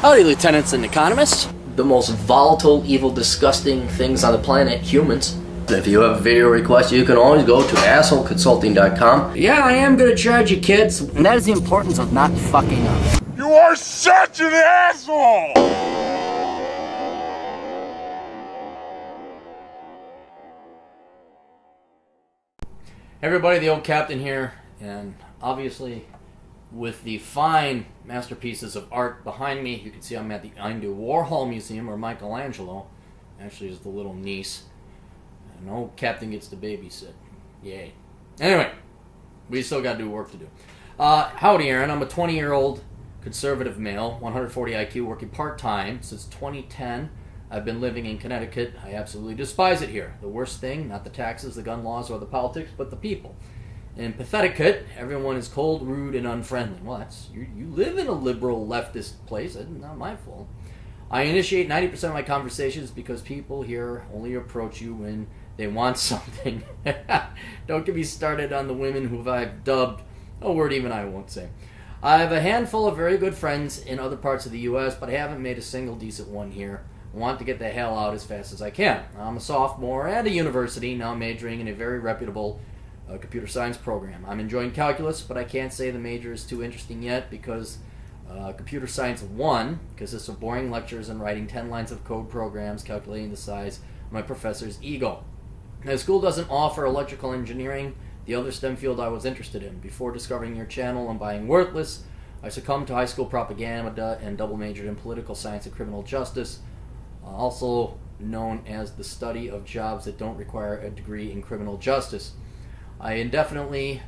Howdy, lieutenants and economists. The most volatile, evil, disgusting things on the planet, humans. If you have a video request, you can always go to assholeconsulting.com. Yeah, I am gonna charge you, kids. And that is the importance of not fucking up. You are such an asshole! Everybody, the old captain here, and obviously with the fine masterpieces of art behind me, you can see I'm at the Andy Warhol Museum, where Michelangelo actually is the little niece. And old captain gets to babysit. Yay. Anyway, we still got to do work to do. Howdy, Aaron. I'm a 20-year-old conservative male, 140 IQ, working part-time since 2010. I've been living in Connecticut. I absolutely despise it here. The worst thing, not the taxes, the gun laws, or the politics, but the people. In Patheticate, everyone is cold, rude, and unfriendly. Well, that's you live in a liberal leftist place. It's not my fault. I initiate 90% of my conversations because people here only approach you when they want something. Don't get me started on the women who I've dubbed a word even I won't say. I have a handful of very good friends in other parts of the U.S., but I haven't made a single decent one here. I want to get the hell out as fast as I can. I'm a sophomore at a university, now majoring in a very reputable computer science program. I'm enjoying calculus, but I can't say the major is too interesting yet because computer science 1 consists of boring lectures and writing 10 lines of code programs calculating the size of my professor's ego. Now, school doesn't offer electrical engineering, the other STEM field I was interested in. Before discovering your channel and buying Worthless, I succumbed to high school propaganda and double majored in political science and criminal justice, also known as the study of jobs that don't require a degree in criminal justice. I'd indefinitely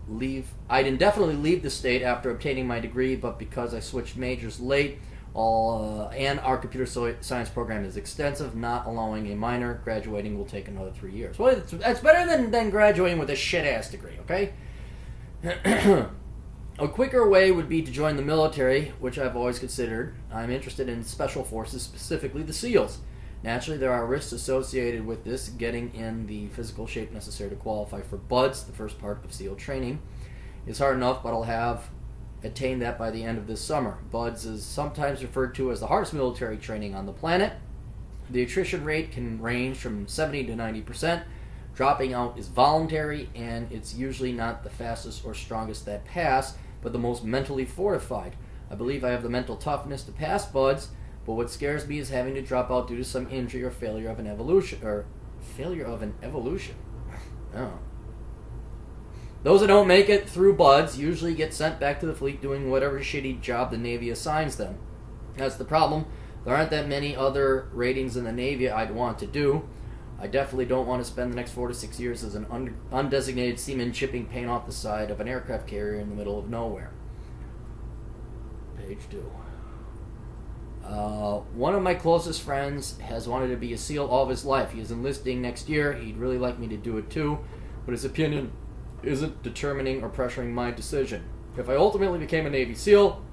leave the state after obtaining my degree, but because I switched majors late, and our computer science program is extensive, not allowing a minor, graduating will take another 3 years. Well, that's better than graduating with a shit-ass degree, okay? A quicker way would be to join the military, which I've always considered. I'm interested in special forces, specifically the SEALs. Naturally, there are risks associated with this, getting in the physical shape necessary to qualify for BUDS, the first part of SEAL training. It's hard enough, but I'll have attained that by the end of this summer. BUDS is sometimes referred to as the hardest military training on the planet. The attrition rate can range from 70 to 90%. Dropping out is voluntary, and it's usually not the fastest or strongest that pass, but the most mentally fortified. I believe I have the mental toughness to pass BUDS, but what scares me is having to drop out due to some injury or failure of an evolution. Oh. Those that don't make it through BUDS usually get sent back to the fleet doing whatever shitty job the Navy assigns them. That's the problem. There aren't that many other ratings in the Navy I'd want to do. I definitely don't want to spend the next 4 to 6 years as an undesignated seaman chipping paint off the side of an aircraft carrier in the middle of nowhere. Page 2. One of my closest friends has wanted to be a SEAL all of his life. He is enlisting next year. He'd really like me to do it too, but his opinion isn't determining or pressuring my decision. If I ultimately became a Navy SEAL,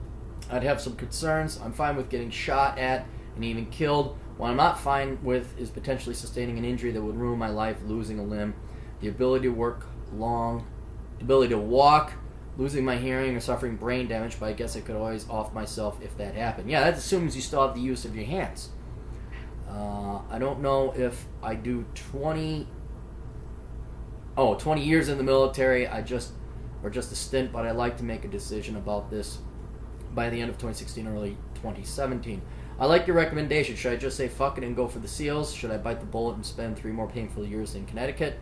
I'd have some concerns. I'm fine with getting shot at and even killed. What I'm not fine with is potentially sustaining an injury that would ruin my life, losing a limb, the ability to walk, losing my hearing, or suffering brain damage, but I guess I could always off myself if that happened. Yeah, that assumes you still have the use of your hands. I don't know if I do 20 years in the military, or just a stint, but I'd like to make a decision about this by the end of 2016, early 2017. I like your recommendation. Should I just say fuck it and go for the SEALs? Should I bite the bullet and spend 3 more painful years in Connecticut?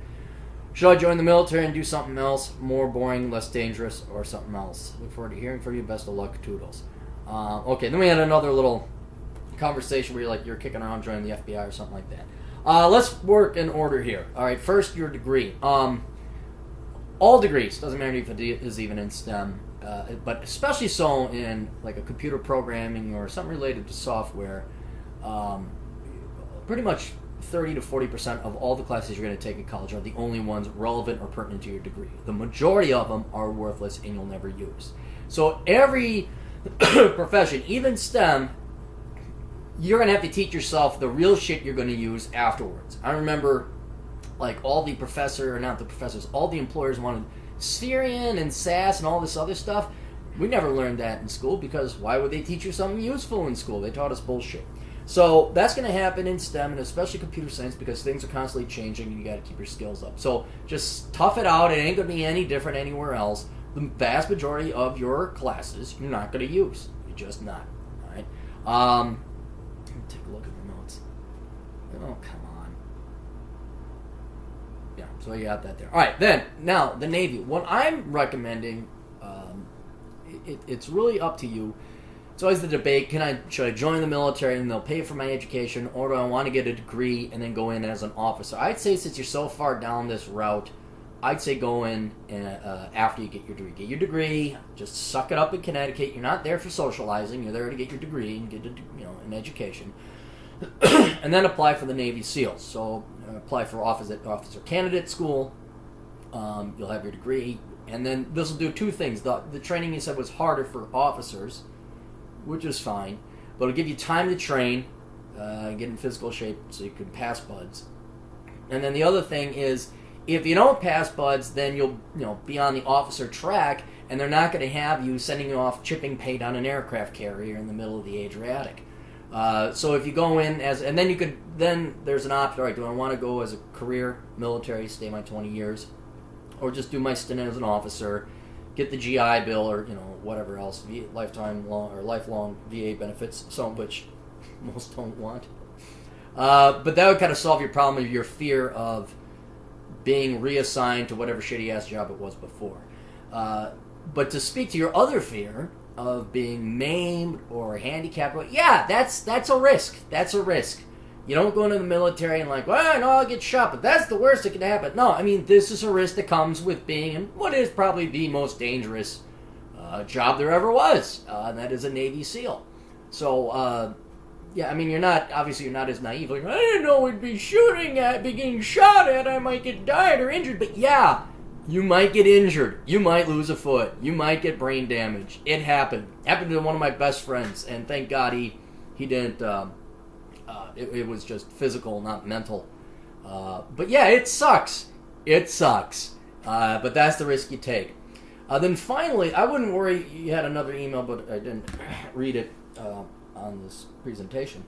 Should I join the military and do something else, more boring, less dangerous, or something else? Look forward to hearing from you. Best of luck. Toodles. Okay, then we had another little conversation where you're kicking around joining the FBI or something like that. Let's work in order here. All right, first, your degree. All degrees, doesn't matter if it is even in STEM, but especially so in like a computer programming or something related to software. Pretty much 30 to 40% of all the classes you're going to take in college are the only ones relevant or pertinent to your degree. The majority of them are worthless and you'll never use. So every profession, even STEM, you're going to have to teach yourself the real shit you're going to use afterwards. I remember all the all the employers wanted Syrian and SAS and all this other stuff. We never learned that in school because why would they teach you something useful in school? They taught us bullshit. So that's going to happen in STEM and especially computer science because things are constantly changing and you got to keep your skills up. So just tough it out. It ain't going to be any different anywhere else. The vast majority of your classes you're not going to use. You're just not. All right. Let me take a look at the notes. Oh, come on. Yeah, so you got that there. All right, then, now, the Navy. What I'm recommending, it's really up to you. It's always the debate, should I join the military and they'll pay for my education, or do I want to get a degree and then go in as an officer? I'd say since you're so far down this route, I'd say go in after you get your degree. Get your degree, just suck it up in Connecticut. You're not there for socializing. You're there to get your degree and get an education. And then apply for the Navy SEALs. So apply for officer candidate school. You'll have your degree. And then this will do two things. The training you said was harder for officers, which is fine. But it'll give you time to train, get in physical shape so you can pass buds. And then the other thing is, if you don't pass buds, then you'll be on the officer track, and they're not going to have you sending you off chipping paint on an aircraft carrier in the middle of the Adriatic. So if you go in then there's an option. All right, do I want to go as a career military, stay my 20 years, or just do my stint as an officer, get the GI Bill or whatever else, lifelong VA benefits, some of which most don't want. But that would kind of solve your problem of your fear of being reassigned to whatever shitty ass job it was before. But to speak to your other fear of being maimed or handicapped, yeah, that's a risk. That's a risk. You don't go into the military and well, no, I'll get shot, but that's the worst that can happen. No, I mean, this is a risk that comes with being in what is probably the most dangerous job there ever was, and that is a Navy SEAL. So, yeah, I mean, you're not as naive. I didn't know we'd be getting shot at, I might get died or injured, but yeah, you might get injured. You might lose a foot. You might get brain damage. It happened. Happened to one of my best friends, and thank God he didn't. It was just physical, not mental. But yeah, it sucks. It sucks. But that's the risk you take. Then finally, I wouldn't worry. You had another email, but I didn't read it on this presentation.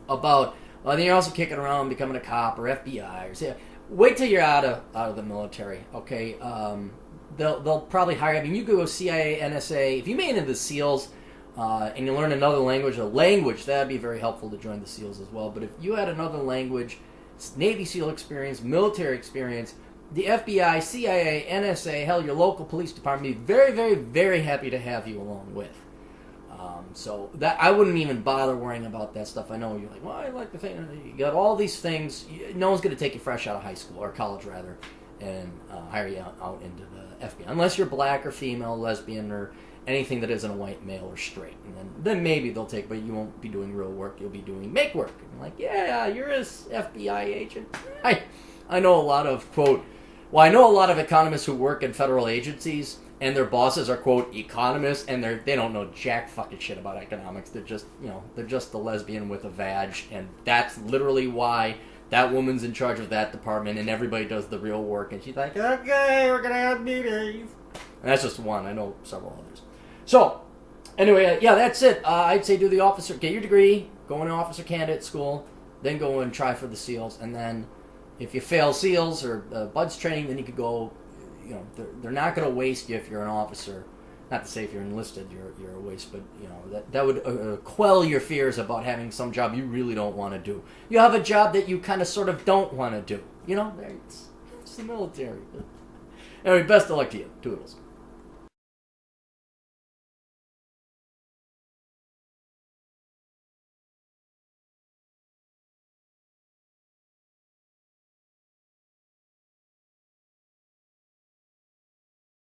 About then you're also kicking around becoming a cop or FBI or say, wait till you're out of the military. Okay, they'll probably hire. I mean, you go CIA, NSA. If you made it into the SEALs. And you learn another language, that'd be very helpful to join the SEALs as well. But if you had another language, Navy SEAL experience, military experience, the FBI, CIA, NSA, hell, your local police department would be very, very, very happy to have you along with. So that I wouldn't even bother worrying about that stuff. I know you're like, well, I like the thing. You got all these things. No one's going to take you fresh out of high school, or college rather, and hire you out into the FBI. Unless you're black or female, lesbian, or anything that isn't a white male or straight. And then maybe they'll take, but you won't be doing real work. You'll be doing make work. And like, yeah, you're an FBI agent. I know a lot of, quote, I know a lot of economists who work in federal agencies, and their bosses are, quote, economists, and they don't know jack fucking shit about economics. They're just, they're just the lesbian with a vag, and that's literally why that woman's in charge of that department, and everybody does the real work, and she's like, okay, we're gonna have meetings. And that's just one. I know several others. So, anyway, yeah, that's it. I'd say do the officer, get your degree, go into officer candidate school, then go and try for the SEALs, and then if you fail SEALs or BUDS training, then you could go, they're not going to waste you if you're an officer. Not to say if you're enlisted, you're a waste, but, that would quell your fears about having some job you really don't want to do. You have a job that you kind of sort of don't want to do. It's the military. Anyway, best of luck to you. Toodles.